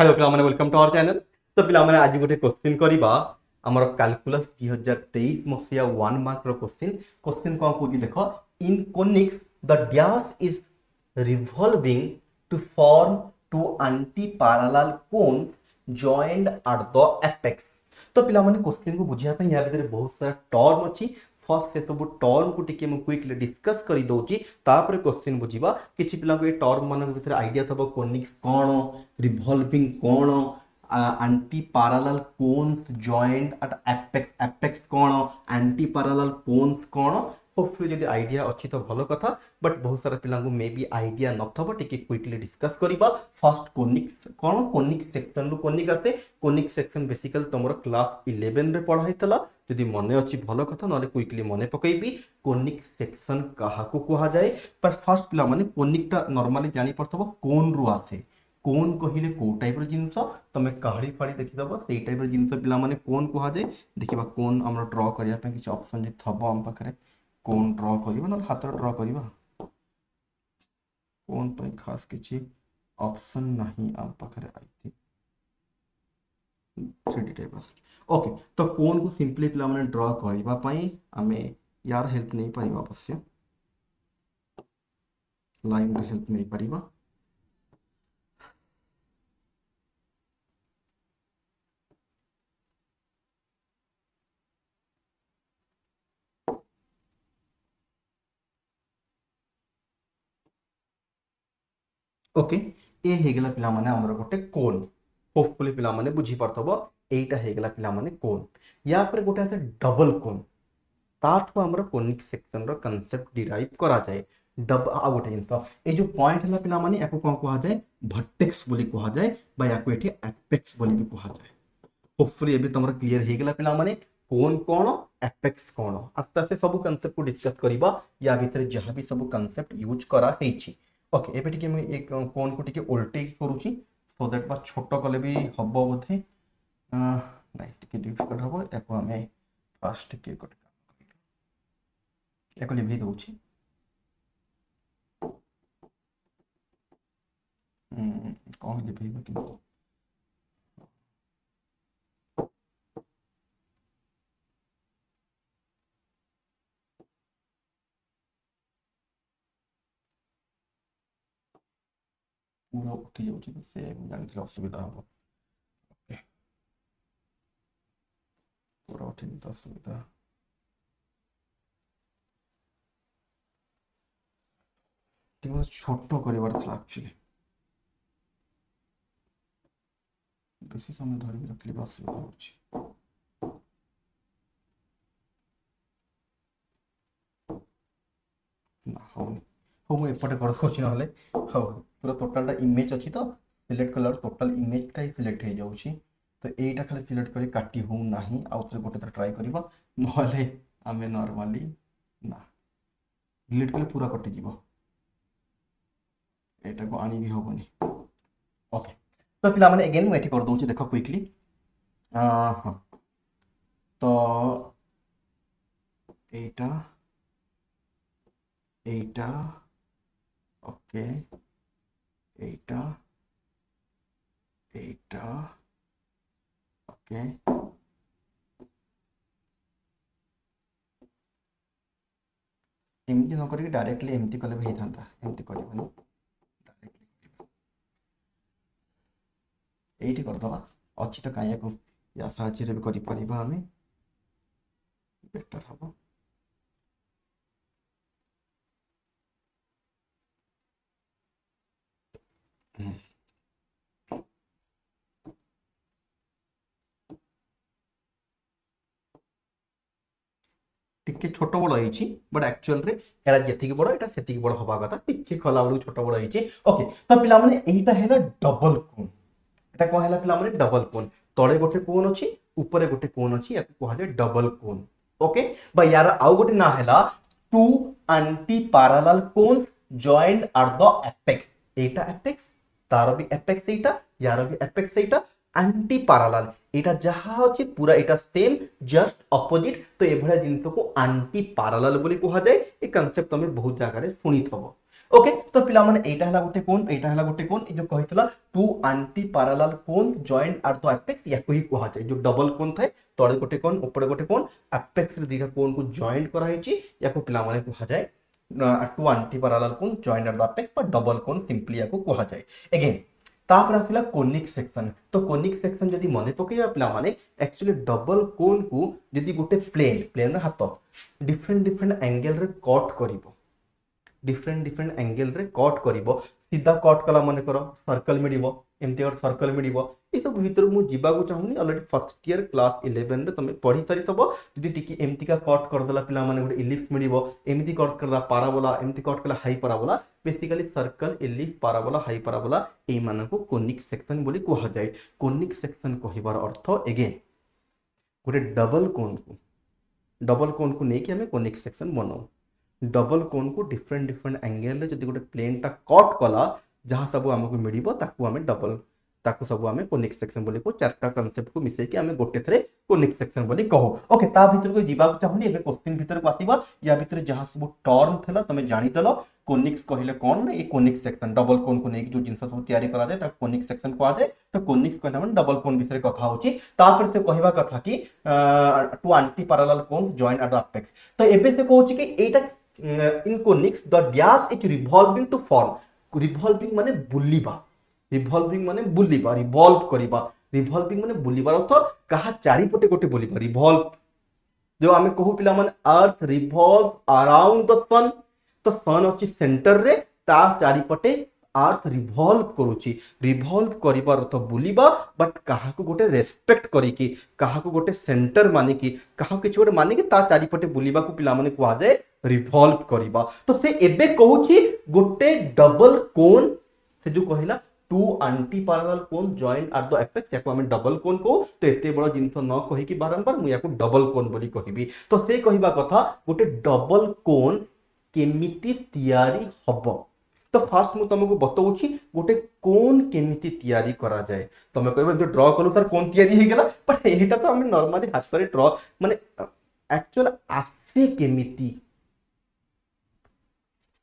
Hello पिलामाने welcome to our channel. तो पिलामाने आज गोटे क्वेश्चन करबा हमर कैलकुलस 2023 मसिया 1 मार्क रो क्वेश्चन को कहूँ देखो in conics the dash is revolving to form two anti parallel cones joined at the apex. तो पिलामाने क्वेश्चन को बुझिया पे या भीतर बहुत सारा टर्म अछि। फर्स्ट से सब टर्म को टिके मु क्विकली डिस्कस करी दोची तापर क्वेश्चन बुझिबा किछि पिला को ए टर्म मन भीतर आईडिया थबो conics cone revolving cone anti parallel cones joint at apex apex cone anti parallel cones cone hopefully जदि आईडिया अच्छी तो भलो कथा बट बहुत सारा पिला मे बी आईडिया नथबो टिके क्विकली डिस्कस करिबा। फर्स्ट कोनिक्स कोन कोनिक्स सेक्शन रो कोनिक आते कोनिक्स सेक्शन बेसिकली तमरो क्लास 11 रे पढ़ा हितला जदि मने अच्छी भलो कथा नले क्विकली मने पकईबी कोनिक सेक्शन काहाको कहा जाए। पर फर्स्ट पिला माने कोनिकटा नॉर्मली जानि परथबो कोन रु आसे कोन कहिले को टाइप रो जिंस तमे काहड़ी फाड़ी देखि दबो सेई टाइप रो जिंस पिला माने कोन कहा जाए। देखिबा कोन हमरो ड्रा करिया पे किछ ऑप्शन जे थबो हम पाखरे कोन ड्रा करिबा न हाथ ड्रा करिबा कोन पे खास किछि ऑप्शन नहीं हम पाखरे आइति 3D टाइप ओके। तो कोन को सिंपली पिला माने ड्रा करिबा पई हमें यार हेल्प नहीं पाइबा अवश्य लाइन रे हेल्प नहीं पाइबा। ओके ए हेगला पिला माने हमर गोटे कोन होपफुली पिला माने बुझी परथबो एटा हेगला पिला माने कोन या पर गोटे আছে डबल कोन ताठो हमर कोनिक सेक्शन रो कांसेप्ट डिराइव करा जाए। डब आ गोटे जिंस ए जो पॉइंट हला पिला माने याको कोन कहा जाए वर्टेक्स बोली कहा जाए बा याको एठी एपेक्स बोली भी कहा जाए। होपफुली एबे तमरा क्लियर हेगला पिला माने कोन कोन एपेक्स कोन आस्ते आस्ते सब कांसेप्ट को डिस्कस करिबा या भीतर जहां भी सब कांसेप्ट यूज करा हेछि। ओके एबे टिके मैं एक कोन को टिके उल्टे करूची सो दैट बा छोटो कले भी हबो बोथे नाइ टिके डिफिकल्ट हबो एको हमें फास्ट टिके कोट काम करिबा एको लिभि दोची कोन लिभि कि पूरा उठी जाउची से जानथि असुविधा हबो। ओके पूरा उठी तो असुविधा टिके छोटो करिवार था एक्चुअली बेसी समय धरि रखली असुविधा होची ना हो हो मु एपटे कर खोची नहले हो पूरा टोटलटा इमेज अच्छी तो सिलेक्ट कलर टोटल इमेजटा ही सिलेक्ट हो जाउची तो एटा खाली सिलेक्ट करी काटी हो नाही आउ तो गोटे ट्राई करबा नहले आमे नॉर्मली ना डिलीट कले पूरा कटि जीवो एटा को आनी भी होबनी। ओके तो पिला माने अगेन मैं एठी कर दोची देखो क्विकली हां तो एटा एटा ओके एटा एटा ओके एमती न करके डायरेक्टली एमती कले भी था एमती करबनी डायरेक्टली एठी कर दबा अच्छी तो काया को या साहाଯ୍य रे भी करि परिबा हमें बेटर हबो। टिके छोट बड़ होइछि बट एक्चुअल रे एरा जेतिक बड़ एटा सेतिक बड़ होबा कथा पिछि खला बड़ छोट बड़ होइछि। ओके तो पिला माने एटा हैला डबल कोन एटा को हैला पिला माने डबल कोन तळे गोटे कोन अछि ऊपरे गोटे कोन अछि याको कहा जाय डबल कोन। ओके बा यार आउ गोटे ना हैला two anti parallel cones joined at the apex एटा एपेक्स तार भी एपेक्स एटा यार भी एपेक्स एटा एंटी पैरेलल एटा जहा अछि पूरा एटा सेम जस्ट ऑपोजिट तो ए भला जिंस को एंटी पैरेलल बोली कहा जाए ए कांसेप्ट तमे बहुत जगह रे सुनी थबो। ओके तो पिला माने एटा हला गोटे कोन एटा हला गोटे कोन ए जो कहितला two anti parallel cone joint at the apex या कोही कुहा जाय जो डबल कोन थाए तळे गोटे कोन ऊपर गोटे कोन एपेक्स रे दिटा कोन को जॉइंट करा हिची या को पिला माने कुहा जाय two anti parallel cone joint at the apex पर डबल कोन सिंपली या को कुहा जाय अगेन तापर आथिला कोनिक सेक्शन तो कोनिक सेक्शन जदी मने पकेया पिला माने एक्चुअली डबल कोन को जदी गोटे प्लेन हाथ डिफरेंट डिफरेंट एंगल रे कट करिवो डिफरेंट एंगल रे कट करिवो सीधा कट कला माने करो सर्कल मिडिवो एमती और सर्कल मिडिवो ए सब भीतर मु जीवा को चाहुनी ऑलरेडी फर्स्ट ईयर क्लास 11 रे तमे पढी सारी तबो जदी टिकी एमती का कट कर देला पिला माने गोटे इलिप्स मिडिवो एमती कट करदा पाराबोला एमती कट कला हाई parabola basically circle ellipse parabola हाई पाराबोला ए माने को कोनिक सेक्शन बोली कहा जाय कोनिक सेक्शन कहिबार अर्थ अगेन गोटे डबल कोन को नेकी हमें कोनिक सेक्शन बनाऊ डबल कोन को डिफरेंट एंगल रे जदी गोटे प्लेन टा कट कला जहां सब हमको मिडिबो ताकू हमें डबल ताकू सब हमें कोनिक सेक्शन बोली को चारटा कांसेप्ट को मिसे कि हमें गोटे थरे कोनिक सेक्शन बोली कहो ओके ता भीतर को जीवा को चाहुनी एबे क्वेश्चन भीतर को आसीबा या भीतर जहां सब टर्म थला तमे जानि दलो कोनिक्स कहिले कोन ए कोनिक सेक्शन डबल कोन को नेकी जो जिंस सब तैयारी करा जाय ता कोनिक सेक्शन को आ जाय तो कोनिक्स कहना मन डबल कोन विषय कथा होची तापर से कहबा कथा कि two anti parallel cones join at the apex तो एबे से कहूची कि एटा in conics the dash is revolving to form revolving माने बुलिबा revolving माने बुलिबा revolve करिबा revolving माने बुलिबा अर्थ कहा चारि पटे गोटे बुलिबा revolve जो हमें कहू पिला माने अर्थ revolve around the sun तो सन अछि सेंटर रे ता चारि पटे अर्थ रिवॉल्व करूची रिवॉल्व करिबार अर्थ बुलिबा बट कहा को गोटे रेस्पेक्ट करी की कहा को गोटे सेंटर माने की कहा किछ गोटे माने की ता चारि पटे बुलिबा को पिला माने कुआ जाय रिवॉल्व करिबा तो से एबे कहूची गोटे डबल कोन से जो कहिला two anti parallel cone joint at the apex याको हमें डबल कोन को तो एते बड़ जिंस न कहि की बारंबार मु याको डबल कोन बोली कहिबी तो से कहिबा कथा गोटे डबल कोन केमिति तयारी हबो तो फास्ट मु तुमको बताऊची गोटे कोन केमिति तयारी करा जाए तमे कहबे जो ड्रॉ करू तार कोन तयारी हे गेला बट एटा तो हम नॉर्मली हाथ रे ड्रॉ माने एक्चुअल आसे केमिति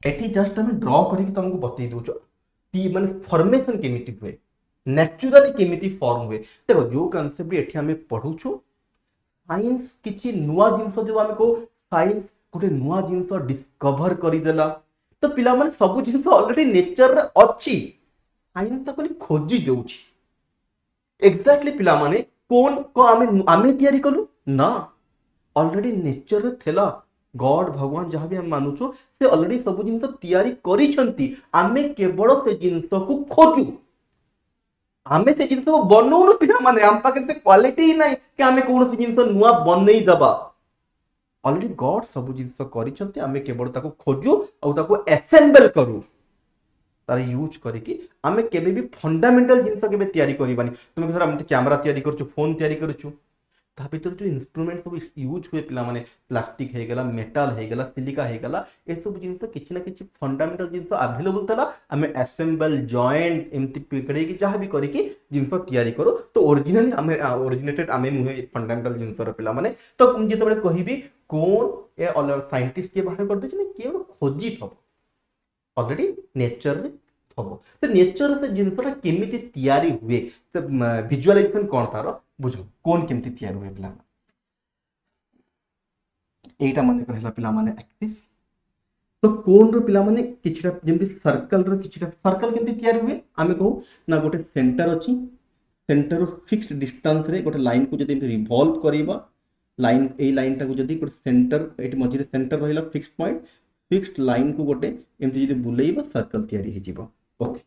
एठी जस्ट हम ड्रॉ करी तुमको बतई दोचो ती माने फॉर्मेशन केमिति हुए नेचुरली केमिति फॉर्म हुए देखो जो कांसेप्ट एठी हमें पढुछु साइंस किछि नुवा जिंस जो हमें को साइंस गोटे नुवा जिंस डिस्कवर करि देला तो पिला माने सब जिंस ऑलरेडी नेचर रे अछि साइंस तकली खोजी देउछि एग्जैक्टली पिला माने कोन को आमे तयारी कलु ना ऑलरेडी नेचर रे थेला गॉड भगवान जहां भी हम मानुछो से ऑलरेडी सब जिंस तयारी करि छंती आमे केवल से जिंस को खोजु आमे से जिंस को बनौनु पिला माने हम पाके से क्वालिटी ही नहीं कि आमे कोन से जिंस नुवा बनई दबा ऑलरेडी गॉड सब जिंस करि छंती आमे केवल ताको खोजु और ताको असेंबल करू तार यूज करी कि आमे केबे भी फंडामेंटल जिंस केबे तयारी करिबानी तुम सर हम कैमरा तयारी करछु फोन तयारी करछु ता भीतर जो इंस्ट्रूमेंट सब यूज हुए पिला माने प्लास्टिक हे गेला मेटल हे गेला सिलिका हे गेला ए सब जिंस किछि ना किछि फंडामेंटल जिंस अवेलेबल तला हमें असेंबल जॉइंट एमती पिकड़े की जहां भी करी कि जिंस तयारी करो तो ओरिजिनली हमें ओरिजिनेटेड हमें मुहे फंडामेंटल जिंस र पिला माने तो जेते बळे कहिबी कोन ए ऑल साइंटिस्ट के बाहर कर दे केवल खोजी थब ऑलरेडी नेचर रे थब से नेचर से जिंसटा केमिति तयारी हुए तो विजुअलाइजेशन कोन तारो बुझो कोन केमिति तयारी हुए पिला एटा माने कहला पिला माने एक्सिस तो कोन रो पिला माने किछटा जेमति सर्कल रो किछटा सर्कल केमिति तयारी हुए आमे कहू ना गोटे सेंटर अछि सेंटर ऑफ फिक्स्ड डिस्टेंस रे गोटे लाइन को जदि रिवॉल्व करिबा लाइन ए लाइन टा को जदि गोटे सेंटर एटी मझिरे सेंटर रहिला फिक्स्ड पॉइंट फिक्स्ड लाइन को गोटे एमति जदि बुलेइबा सर्कल तयारी हे जिवो ओके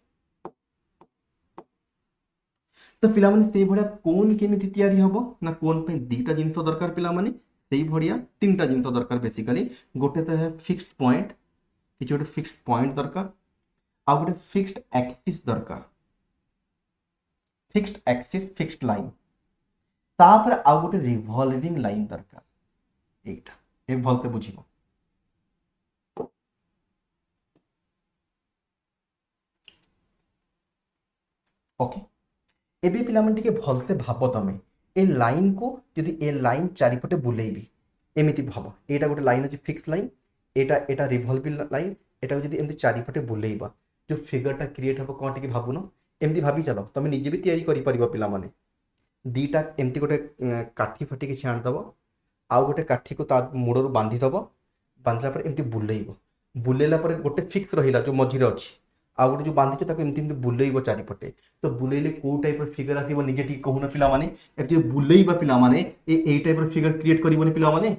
तो पिला माने सेई भडिया कोन केमिति तयारी हबो ना कोन पे दीटा जिंस दरकार पिला माने सेई भडिया तीनटा जिंस दरकार बेसिकली गोटे तो है फिक्स्ड पॉइंट किछ गोटे फिक्स्ड पॉइंट दरकार आ गोटे फिक्स्ड एक्सिस दरकार फिक्स्ड एक्सिस फिक्स्ड लाइन तापर आ गोटे रिवॉल्विंग लाइन दरकार एटा ए भलसे बुझिबो ओके एबे पिला मन टिके भलसे भाबो तमे ए लाइन को यदि ए लाइन चारिपटे बुलेइबी एमिति भाबो एटा गोटे लाइन अछि फिक्स लाइन एटा रिवॉल्विंग लाइन एटा जदि एमती चारिपटे बुलेइबा जो फिगरटा क्रिएट हम कौन टी भावुन एमती भाभी चल तुम निजे भी तैयारी कर पिला माने दीटा एमती गोटे काठी फाटी किसी आनीदब आउ गोटे काठी को ता मुड़ बांधीदब बांधला पर एमती बुलेइब बुलेला पर गोटे फिक्स रहिला जो मझिरे अच्छी आउ गोटे जो बांधिच ताको एमती एमती बुलेइब चारिपटे तो बुलेइले को टाइप फिगर आसो निजे ठीक कहून पिला माने एमती बुलेइबा पिला माने ए टाइप फिगर क्रिएट करबोनी पिला माने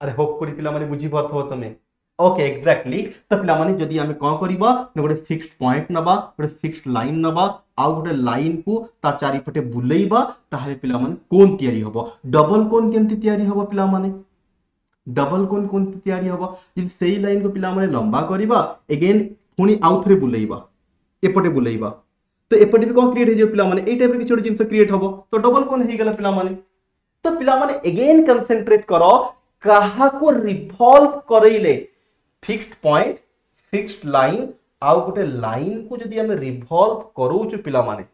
अरे होप करी पिला माने बुझी पारथबो तमे ओके एक्जाक्टली तो पिला माने जदी आमे कोन करबा न गोटे फिक्स्ड पॉइंट नबा गोटे फिक्स्ड लाइन नबा आउ गोटे लाइन को ता चारिपटे बुलेइबा ताहाले पिला माने कोन तयारी हबो डबल कोन केमती तयारी हबो पिला माने डबल कोन कोन तयारी हबो जदी सेही लाइन को पिला माने लंबा करबा अगेन पुनी आउ थरे बुलेइबा एपटे बुलेइबा तो एपटे भी कोन क्रिएट हे जो पिला माने ए टाइप रे किछोड जिंस क्रिएट हबो तो डबल कोन हे गेला पिला माने तो पिला माने अगेन कंसंट्रेट करो कहा को रिवॉल्व करैले फिक्स्ड पॉइंट फिक्स्ड लाइन आउ गोटे लाइन को जदी हमें रिवॉल्व करूछु पिला माने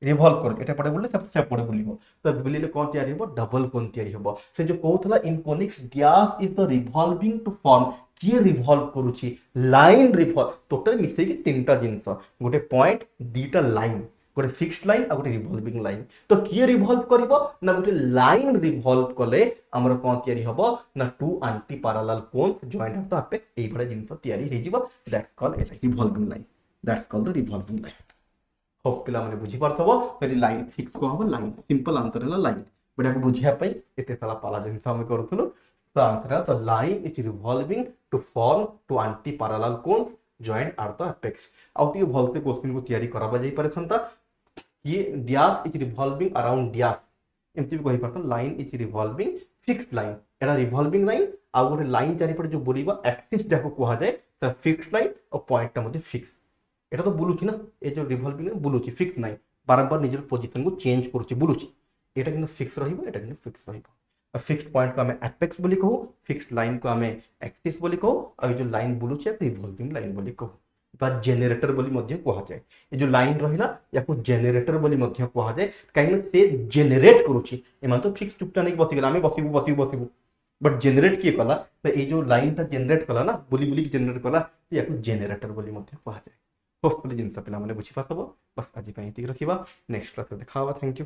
रिवॉल्व कर एटा पड़े बोले सब से पड़े बोलिबो तो बोलिले कोन तयारी हबो डबल कोन तयारी हबो से जो कहथला in conics dash is the revolving to form किए रिवॉल्व करूची लाइन रिवॉल्व टोटल मिसे कि तीनटा जिंस गोटे पॉइंट दीटा लाइन गोटे फिक्स्ड लाइन आ गोटे रिवॉल्विंग लाइन तो किए रिवॉल्व करिवो ना गोटे लाइन रिवॉल्व कले हमर कोन तयारी हबो ना two anti parallel cones joint of the apex एई बडा जिंस तयारी हे जिवो that's called a revolving line that's called the revolving line होप पिला माने बुझी पारथबो फेरि लाइन फिक्स को हबो लाइन सिंपल आंसर है लाइन बडा को बुझिया पई एते सारा पाला जिंस हम करथुलो तो आंसर है तो line is revolving to form two anti parallel cones joint are the apex out ये भलते क्वेश्चन को तयारी कराबा जाई पारे संता ये dash is revolving around dash एमती भी कहि पारत line is revolving fixed line Etah revolving line आ गोटे लाइन चारि पर जो बुलिबा एक्सिस जाको कहा जाए त फिक्स्ड लाइन और पॉइंट ता मध्ये फिक्स एटा तो बुलुची ना ए जो रिवॉल्विंग लाइन बुलुची फिक्स नाही बारंबार निजर पोजीशन को चेंज करूची बुलुची एटा किंतु फिक्स रहिबो एटा किंतु फिक्स रहिबो फिक्स्ड पॉइंट को हमें एपेक्स बोली कहू फिक्स्ड लाइन को हमें एक्सिस बोली कहू और जो लाइन बुलुची रिवॉल्विंग लाइन बोली कहू बा जेनरेटर बोली मध्य कहा जाए ये जो लाइन रहिला याको जेनरेटर बोली मध्य कहा जाए काहे से जेनरेट करूची एमान तो फिक्स चुपटा नहीं बसी गेला हमें बसिबू बट जेनरेट किए कला तो ये जो लाइन ता जेनरेट कला ना बोली बोली जेनरेट कला याको जेनरेटर बोली मध्य कहा जाए होपफुली जिनसा पिला माने बुझी पासबो बस आज पई एतिक रखिबा नेक्स्ट क्लास में देखावा थैंक यू।